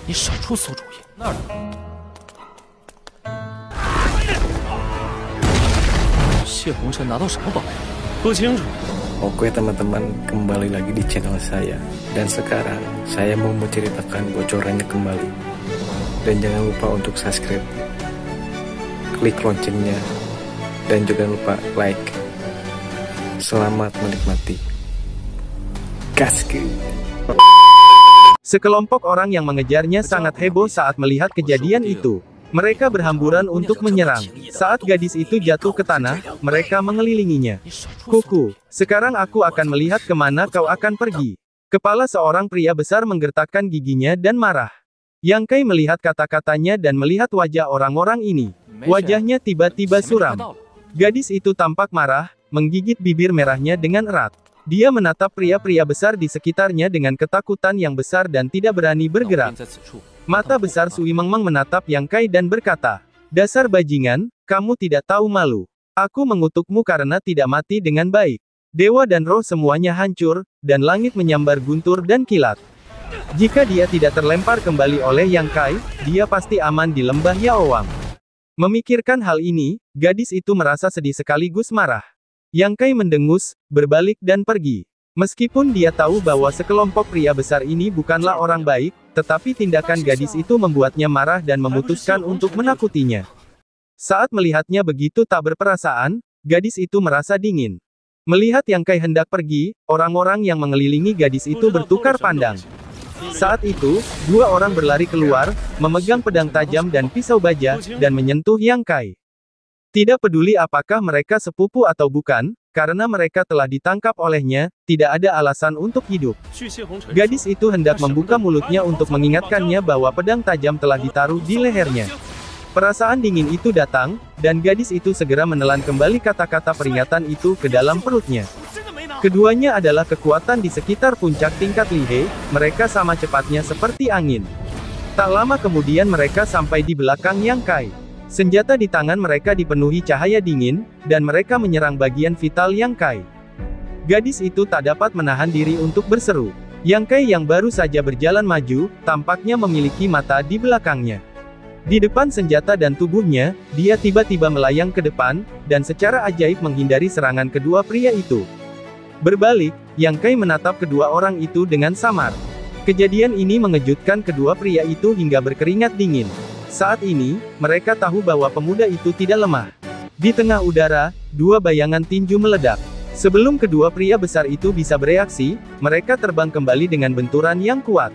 你少出馊主意。那儿呢？谢红尘拿到什么宝贝？不清楚。Oke teman-teman, kembali lagi di channel saya. Dan sekarang saya mau menceritakan bocorannya kembali. Dan jangan lupa untuk subscribe, klik loncengnya, dan juga lupa like. Selamat menikmati. Gaskeun. Sekelompok orang yang mengejarnya sangat heboh saat melihat kejadian itu. Mereka berhamburan untuk menyerang. Saat gadis itu jatuh ke tanah, mereka mengelilinginya. Kuku, sekarang aku akan melihat kemana kau akan pergi. Kepala seorang pria besar menggertakkan giginya dan marah. Yang Kai melihat kata-katanya dan melihat wajah orang-orang ini. Wajahnya tiba-tiba suram. Gadis itu tampak marah, menggigit bibir merahnya dengan erat. Dia menatap pria-pria besar di sekitarnya dengan ketakutan yang besar dan tidak berani bergerak. Mata besar Sui Mengmeng menatap Yang Kai dan berkata, "Dasar bajingan, kamu tidak tahu malu. Aku mengutukmu karena tidak mati dengan baik. Dewa dan roh semuanya hancur, dan langit menyambar guntur dan kilat. Jika dia tidak terlempar kembali oleh Yang Kai, dia pasti aman di lembah Yaowang." Memikirkan hal ini, gadis itu merasa sedih sekaligus marah. Yang Kai mendengus, berbalik dan pergi. Meskipun dia tahu bahwa sekelompok pria besar ini bukanlah orang baik, tetapi tindakan gadis itu membuatnya marah dan memutuskan untuk menakutinya. Saat melihatnya begitu tak berperasaan, gadis itu merasa dingin. Melihat Yang Kai hendak pergi, orang-orang yang mengelilingi gadis itu bertukar pandang. Saat itu, dua orang berlari keluar, memegang pedang tajam dan pisau baja, dan menyentuh Yang Kai. Tidak peduli apakah mereka sepupu atau bukan, karena mereka telah ditangkap olehnya, tidak ada alasan untuk hidup. Gadis itu hendak membuka mulutnya untuk mengingatkannya bahwa pedang tajam telah ditaruh di lehernya. Perasaan dingin itu datang, dan gadis itu segera menelan kembali kata-kata peringatan itu ke dalam perutnya. Keduanya adalah kekuatan di sekitar puncak tingkat Lihai, mereka sama cepatnya seperti angin. Tak lama kemudian mereka sampai di belakang Yang Kai. Senjata di tangan mereka dipenuhi cahaya dingin, dan mereka menyerang bagian vital Yang Kai. Gadis itu tak dapat menahan diri untuk berseru. Yang Kai yang baru saja berjalan maju, tampaknya memiliki mata di belakangnya. Di depan senjata dan tubuhnya, dia tiba-tiba melayang ke depan, dan secara ajaib menghindari serangan kedua pria itu. Berbalik, Yang Kai menatap kedua orang itu dengan samar. Kejadian ini mengejutkan kedua pria itu hingga berkeringat dingin. Saat ini, mereka tahu bahwa pemuda itu tidak lemah. Di tengah udara, dua bayangan tinju meledak. Sebelum kedua pria besar itu bisa bereaksi, mereka terbang kembali dengan benturan yang kuat.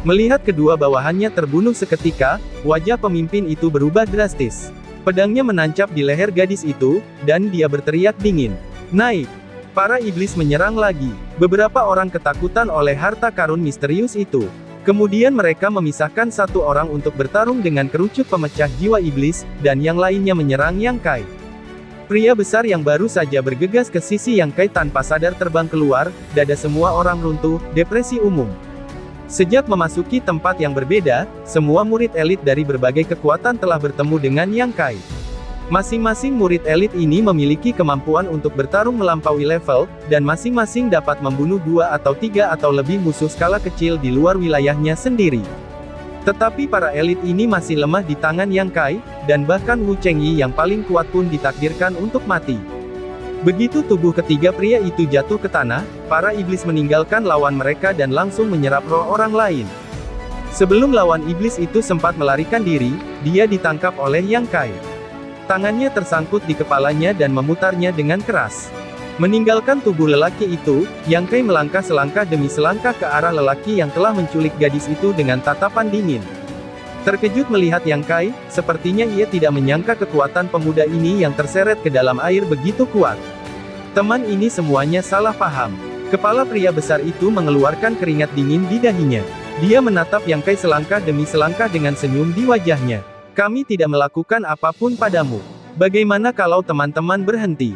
Melihat kedua bawahannya terbunuh seketika, wajah pemimpin itu berubah drastis. Pedangnya menancap di leher gadis itu, dan dia berteriak dingin. "Naik!" Para iblis menyerang lagi. Beberapa orang ketakutan oleh harta karun misterius itu. Kemudian mereka memisahkan satu orang untuk bertarung dengan kerucut pemecah jiwa iblis, dan yang lainnya menyerang Yang Kai. Pria besar yang baru saja bergegas ke sisi Yang Kai tanpa sadar terbang keluar, dada semua orang runtuh, depresi umum. Sejak memasuki tempat yang berbeda, semua murid elit dari berbagai kekuatan telah bertemu dengan Yang Kai. Masing-masing murid elit ini memiliki kemampuan untuk bertarung melampaui level, dan masing-masing dapat membunuh 2 atau 3 atau lebih musuh skala kecil di luar wilayahnya sendiri. Tetapi para elit ini masih lemah di tangan Yang Kai, dan bahkan Wu Chengyi yang paling kuat pun ditakdirkan untuk mati. Begitu tubuh ketiga pria itu jatuh ke tanah, para iblis meninggalkan lawan mereka dan langsung menyerap roh orang lain. Sebelum lawan iblis itu sempat melarikan diri, dia ditangkap oleh Yang Kai. Tangannya tersangkut di kepalanya dan memutarnya dengan keras. Meninggalkan tubuh lelaki itu, Yang Kai melangkah selangkah demi selangkah ke arah lelaki yang telah menculik gadis itu dengan tatapan dingin. Terkejut melihat Yang Kai, sepertinya ia tidak menyangka kekuatan pemuda ini yang terseret ke dalam air begitu kuat. Teman ini semuanya salah paham. Kepala pria besar itu mengeluarkan keringat dingin di dahinya. Dia menatap Yang Kai selangkah demi selangkah dengan senyum di wajahnya. "Kami tidak melakukan apapun padamu. Bagaimana kalau teman-teman berhenti?"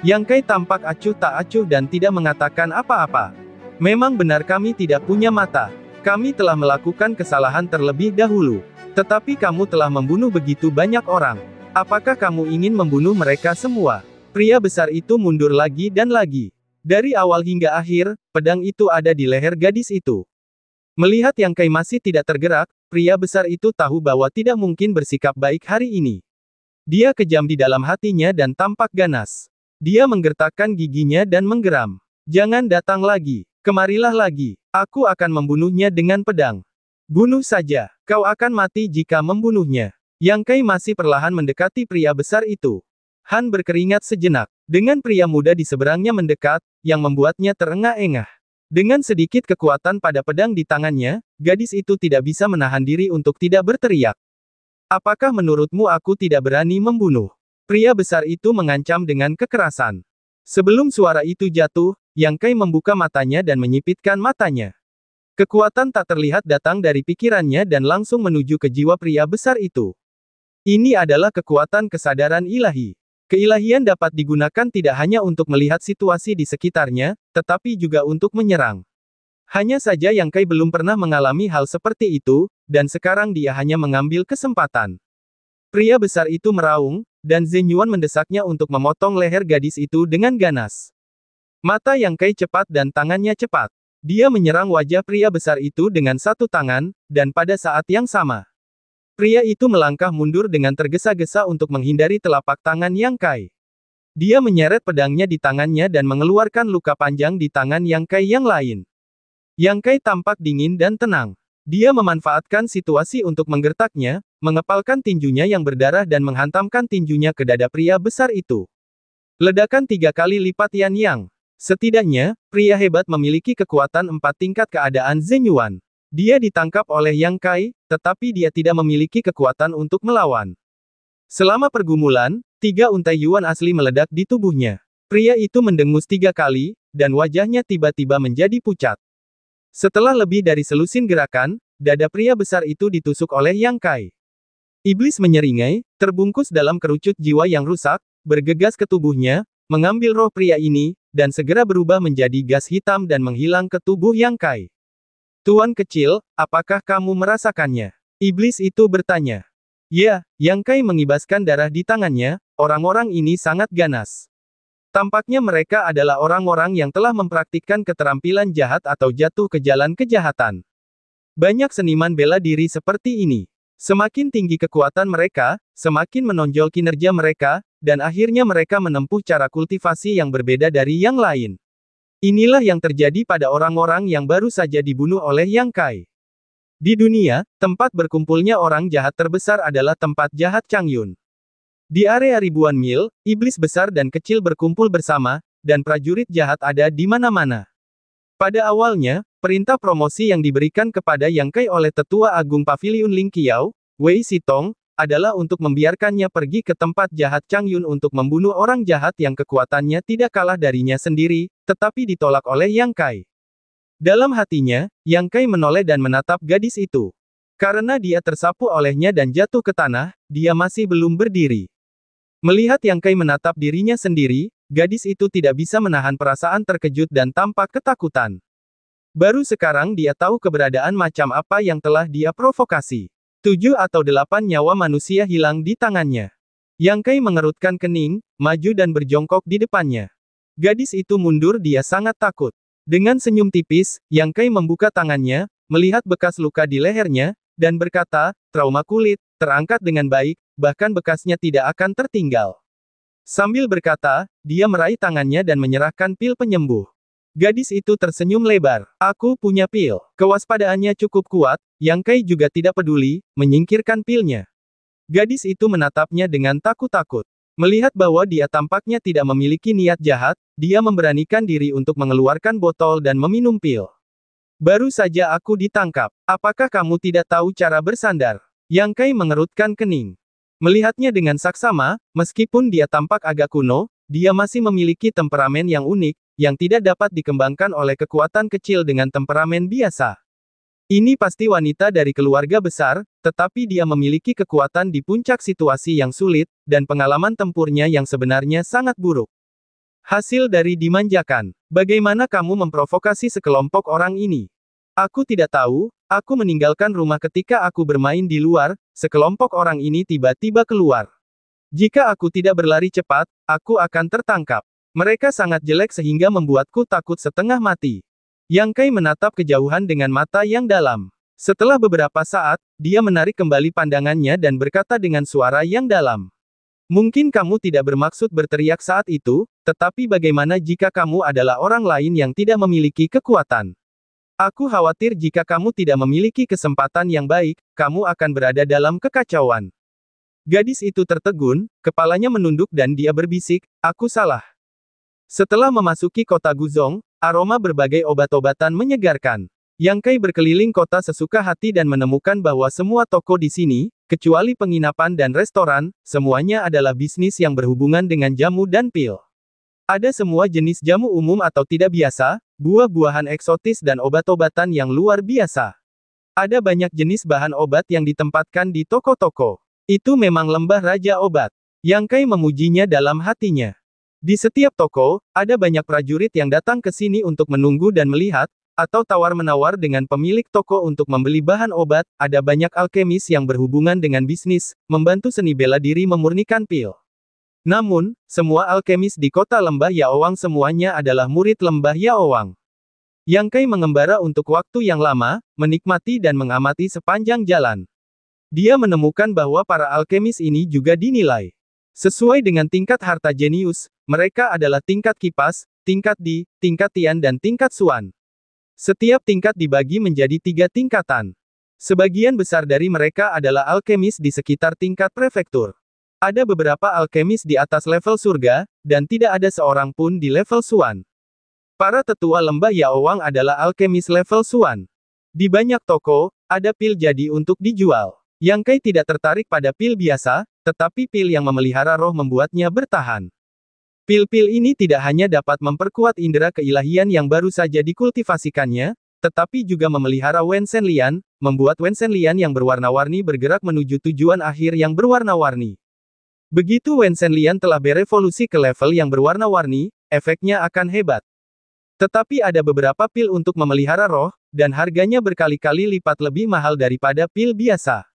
Yang Kai tampak acuh tak acuh dan tidak mengatakan apa-apa. "Memang benar kami tidak punya mata. Kami telah melakukan kesalahan terlebih dahulu. Tetapi kamu telah membunuh begitu banyak orang. Apakah kamu ingin membunuh mereka semua?" Pria besar itu mundur lagi dan lagi. Dari awal hingga akhir, pedang itu ada di leher gadis itu. Melihat Yang Kai masih tidak tergerak, pria besar itu tahu bahwa tidak mungkin bersikap baik hari ini. Dia kejam di dalam hatinya dan tampak ganas. Dia menggertakkan giginya dan menggeram. Jangan datang lagi. Kemarilah lagi. Aku akan membunuhnya dengan pedang. Bunuh saja. Kau akan mati jika membunuhnya. Yang Kai masih perlahan mendekati pria besar itu. Han berkeringat sejenak. Dengan pria muda di seberangnya mendekat, yang membuatnya terengah-engah. Dengan sedikit kekuatan pada pedang di tangannya, gadis itu tidak bisa menahan diri untuk tidak berteriak. Apakah menurutmu aku tidak berani membunuh? Pria besar itu mengancam dengan kekerasan. Sebelum suara itu jatuh, Yang Kai membuka matanya dan menyipitkan matanya. Kekuatan tak terlihat datang dari pikirannya dan langsung menuju ke jiwa pria besar itu. Ini adalah kekuatan kesadaran ilahi. Keilahian dapat digunakan tidak hanya untuk melihat situasi di sekitarnya, tetapi juga untuk menyerang. Hanya saja Yang Kai belum pernah mengalami hal seperti itu, dan sekarang dia hanya mengambil kesempatan. Pria besar itu meraung, dan Zhen Yuan mendesaknya untuk memotong leher gadis itu dengan ganas. Mata Yang Kai cepat dan tangannya cepat. Dia menyerang wajah pria besar itu dengan satu tangan, dan pada saat yang sama, pria itu melangkah mundur dengan tergesa-gesa untuk menghindari telapak tangan Yang Kai. Dia menyeret pedangnya di tangannya dan mengeluarkan luka panjang di tangan Yang Kai yang lain. Yang Kai tampak dingin dan tenang. Dia memanfaatkan situasi untuk menggertaknya, mengepalkan tinjunya yang berdarah dan menghantamkan tinjunya ke dada pria besar itu. Ledakan 3 kali lipat Yan Yang. Setidaknya, pria hebat memiliki kekuatan 4 tingkat keadaan Zhen Yuan. Dia ditangkap oleh Yang Kai, tetapi dia tidak memiliki kekuatan untuk melawan. Selama pergumulan, 3 untai Yuan asli meledak di tubuhnya. Pria itu mendengus 3 kali, dan wajahnya tiba-tiba menjadi pucat. Setelah lebih dari selusin gerakan, dada pria besar itu ditusuk oleh Yang Kai. Iblis menyeringai, terbungkus dalam kerucut jiwa yang rusak, bergegas ke tubuhnya, mengambil roh pria ini, dan segera berubah menjadi gas hitam dan menghilang ke tubuh Yang Kai. Tuan kecil, apakah kamu merasakannya? Iblis itu bertanya. Ya, Yang Kai mengibaskan darah di tangannya, orang-orang ini sangat ganas. Tampaknya mereka adalah orang-orang yang telah mempraktikkan keterampilan jahat atau jatuh ke jalan kejahatan. Banyak seniman bela diri seperti ini. Semakin tinggi kekuatan mereka, semakin menonjol kinerja mereka, dan akhirnya mereka menempuh cara kultivasi yang berbeda dari yang lain. Inilah yang terjadi pada orang-orang yang baru saja dibunuh oleh Yang Kai. Di dunia, tempat berkumpulnya orang jahat terbesar adalah tempat jahat Changyun. Di area ribuan mil, iblis besar dan kecil berkumpul bersama, dan prajurit jahat ada di mana-mana. Pada awalnya, perintah promosi yang diberikan kepada Yang Kai oleh Tetua Agung Paviliun Ling Qiao, Wei Sitong, adalah untuk membiarkannya pergi ke tempat jahat Changyun untuk membunuh orang jahat yang kekuatannya tidak kalah darinya sendiri, tetapi ditolak oleh Yang Kai. Dalam hatinya, Yang Kai menoleh dan menatap gadis itu. Karena dia tersapu olehnya dan jatuh ke tanah, dia masih belum berdiri. Melihat Yang Kai menatap dirinya sendiri, gadis itu tidak bisa menahan perasaan terkejut dan tampak ketakutan. Baru sekarang dia tahu keberadaan macam apa yang telah dia provokasi. 7 atau 8 nyawa manusia hilang di tangannya. Yang Kai mengerutkan kening, maju dan berjongkok di depannya. Gadis itu mundur, dia sangat takut. Dengan senyum tipis, Yang Kai membuka tangannya, melihat bekas luka di lehernya, dan berkata, trauma kulit, terangkat dengan baik, bahkan bekasnya tidak akan tertinggal. Sambil berkata, dia meraih tangannya dan menyerahkan pil penyembuh. Gadis itu tersenyum lebar. Aku punya pil. Kewaspadaannya cukup kuat, Yang Kai juga tidak peduli, menyingkirkan pilnya. Gadis itu menatapnya dengan takut-takut. Melihat bahwa dia tampaknya tidak memiliki niat jahat, dia memberanikan diri untuk mengeluarkan botol dan meminum pil. Baru saja aku ditangkap. Apakah kamu tidak tahu cara bersandar? Yang Kai mengerutkan kening. Melihatnya dengan saksama, meskipun dia tampak agak kuno, dia masih memiliki temperamen yang unik, yang tidak dapat dikembangkan oleh kekuatan kecil dengan temperamen biasa. Ini pasti wanita dari keluarga besar, tetapi dia memiliki kekuatan di puncak situasi yang sulit, dan pengalaman tempurnya yang sebenarnya sangat buruk. Hasil dari dimanjakan. Bagaimana kamu memprovokasi sekelompok orang ini? Aku tidak tahu, aku meninggalkan rumah ketika aku bermain di luar, sekelompok orang ini tiba-tiba keluar. Jika aku tidak berlari cepat, aku akan tertangkap. Mereka sangat jelek sehingga membuatku takut setengah mati. Yang Kai menatap kejauhan dengan mata yang dalam. Setelah beberapa saat, dia menarik kembali pandangannya dan berkata dengan suara yang dalam. Mungkin kamu tidak bermaksud berteriak saat itu, tetapi bagaimana jika kamu adalah orang lain yang tidak memiliki kekuatan? Aku khawatir jika kamu tidak memiliki kesempatan yang baik, kamu akan berada dalam kekacauan. Gadis itu tertegun, kepalanya menunduk dan dia berbisik, aku salah. Setelah memasuki kota Guzong, aroma berbagai obat-obatan menyegarkan. Yang Kai berkeliling kota sesuka hati dan menemukan bahwa semua toko di sini, kecuali penginapan dan restoran, semuanya adalah bisnis yang berhubungan dengan jamu dan pil. Ada semua jenis jamu umum atau tidak biasa, buah-buahan eksotis dan obat-obatan yang luar biasa. Ada banyak jenis bahan obat yang ditempatkan di toko-toko. Itu memang lembah raja obat. Yang Kai memujinya dalam hatinya. Di setiap toko, ada banyak prajurit yang datang ke sini untuk menunggu dan melihat, atau tawar-menawar dengan pemilik toko untuk membeli bahan obat. Ada banyak alkemis yang berhubungan dengan bisnis, membantu seni bela diri memurnikan pil. Namun, semua alkemis di kota Lembah Yaowang semuanya adalah murid Lembah Yaowang. Yang Kai mengembara untuk waktu yang lama, menikmati dan mengamati sepanjang jalan. Dia menemukan bahwa para alkemis ini juga dinilai sesuai dengan tingkat harta jenius. Mereka adalah tingkat kipas, tingkat di, tingkat tian dan tingkat suan. Setiap tingkat dibagi menjadi 3 tingkatan. Sebagian besar dari mereka adalah alkemis di sekitar tingkat prefektur. Ada beberapa alkemis di atas level surga, dan tidak ada seorang pun di level suan. Para tetua Lembah Yaowang adalah alkemis level suan. Di banyak toko, ada pil jadi untuk dijual. Yang Kai tidak tertarik pada pil biasa, tetapi pil yang memelihara roh membuatnya bertahan. Pil-pil ini tidak hanya dapat memperkuat indera keilahian yang baru saja dikultivasikannya, tetapi juga memelihara Wen Shenlian, membuat Wen Shenlian yang berwarna-warni bergerak menuju tujuan akhir yang berwarna-warni. Begitu Wen Shenlian telah berevolusi ke level yang berwarna-warni, efeknya akan hebat. Tetapi ada beberapa pil untuk memelihara roh, dan harganya berkali-kali lipat lebih mahal daripada pil biasa.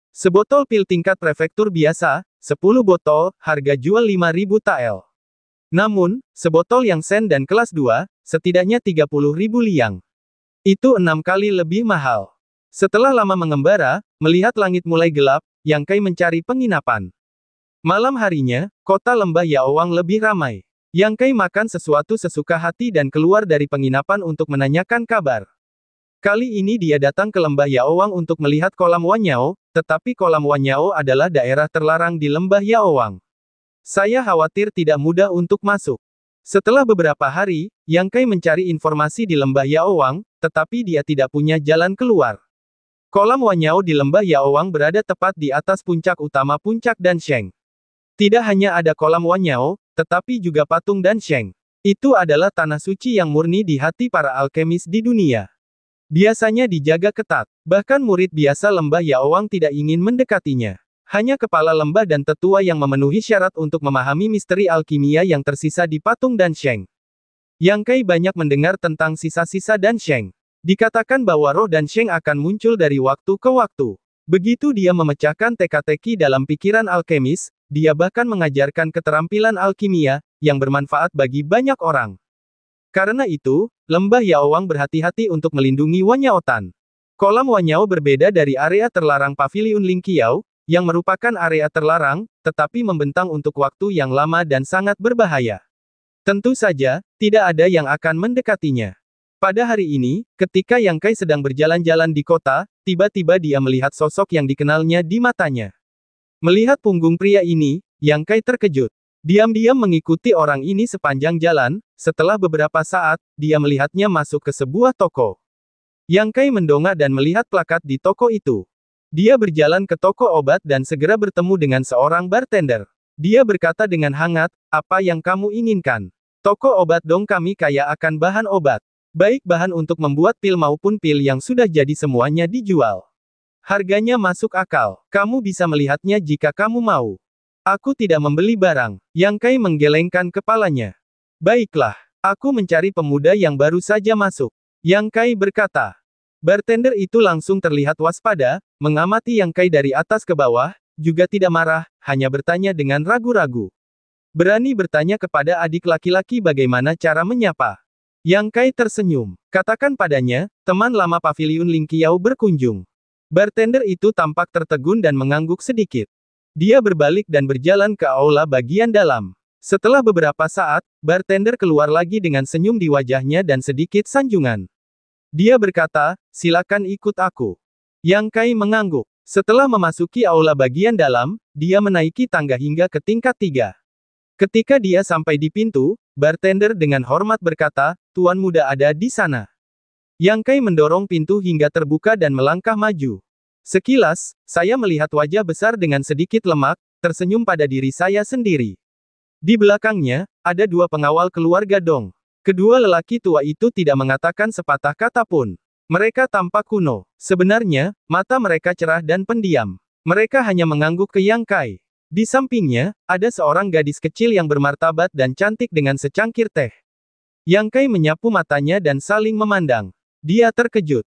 Sebotol pil tingkat prefektur biasa, 10 botol, harga jual 5.000 tael. Namun, sebotol yang sen dan kelas 2, setidaknya 30.000 liang. Itu 6 kali lebih mahal. Setelah lama mengembara, melihat langit mulai gelap, Yang Kai mencari penginapan. Malam harinya, kota Lembah Yaowang lebih ramai. Yang Kai makan sesuatu sesuka hati dan keluar dari penginapan untuk menanyakan kabar. Kali ini dia datang ke Lembah Yaowang untuk melihat kolam Wanyao, tetapi kolam Wanyao adalah daerah terlarang di Lembah Yaowang. Saya khawatir tidak mudah untuk masuk. Setelah beberapa hari, Yang Kai mencari informasi di Lembah Yaowang, tetapi dia tidak punya jalan keluar. Kolam Wanyao di Lembah Yaowang berada tepat di atas puncak utama puncak Dansheng. Tidak hanya ada kolam Wanyao, tetapi juga patung Dansheng. Itu adalah tanah suci yang murni di hati para alkemis di dunia. Biasanya dijaga ketat, bahkan murid biasa Lembah Yaowang tidak ingin mendekatinya. Hanya kepala lembah dan tetua yang memenuhi syarat untuk memahami misteri alkimia yang tersisa di patung Dansheng. Yang Kai banyak mendengar tentang sisa-sisa Dansheng. Dikatakan bahwa roh Dansheng akan muncul dari waktu ke waktu. Begitu dia memecahkan teka-teki dalam pikiran alkemis, dia bahkan mengajarkan keterampilan alkimia, yang bermanfaat bagi banyak orang. Karena itu, Lembah Yaowang berhati-hati untuk melindungi Wanyaotan. Kolam Wanyao berbeda dari area terlarang Paviliun Lingqiao, yang merupakan area terlarang, tetapi membentang untuk waktu yang lama dan sangat berbahaya. Tentu saja, tidak ada yang akan mendekatinya. Pada hari ini, ketika Yang Kai sedang berjalan-jalan di kota, tiba-tiba dia melihat sosok yang dikenalnya di matanya. Melihat punggung pria ini, Yang Kai terkejut. Diam-diam mengikuti orang ini sepanjang jalan, setelah beberapa saat, dia melihatnya masuk ke sebuah toko. Yang Kai mendongak dan melihat plakat di toko itu. Dia berjalan ke toko obat dan segera bertemu dengan seorang bartender. Dia berkata dengan hangat, apa yang kamu inginkan? Toko obat dong, kami kaya akan bahan obat. Baik bahan untuk membuat pil maupun pil yang sudah jadi semuanya dijual. Harganya masuk akal. Kamu bisa melihatnya jika kamu mau. Aku tidak membeli barang. Yang Kai menggelengkan kepalanya. Baiklah, aku mencari pemuda yang baru saja masuk. Yang Kai berkata. Bartender itu langsung terlihat waspada, mengamati Yang Kai dari atas ke bawah, juga tidak marah, hanya bertanya dengan ragu-ragu. Berani bertanya kepada adik laki-laki bagaimana cara menyapa. Yang Kai tersenyum. Katakan padanya, teman lama paviliun Ling Qiao berkunjung. Bartender itu tampak tertegun dan mengangguk sedikit. Dia berbalik dan berjalan ke aula bagian dalam. Setelah beberapa saat, bartender keluar lagi dengan senyum di wajahnya dan sedikit sanjungan. Dia berkata, silakan ikut aku. Yang Kai mengangguk. Setelah memasuki aula bagian dalam, dia menaiki tangga hingga ke tingkat 3. Ketika dia sampai di pintu, bartender dengan hormat berkata, Tuan muda ada di sana. Yang Kai mendorong pintu hingga terbuka dan melangkah maju. Sekilas, saya melihat wajah besar dengan sedikit lemak, tersenyum pada diri saya sendiri. Di belakangnya, ada 2 pengawal keluarga Dong. Kedua lelaki tua itu tidak mengatakan sepatah kata pun. Mereka tampak kuno. Sebenarnya, mata mereka cerah dan pendiam. Mereka hanya mengangguk ke Yang Kai. Di sampingnya, ada seorang gadis kecil yang bermartabat dan cantik dengan secangkir teh. Yang Kai menyapu matanya dan saling memandang. Dia terkejut.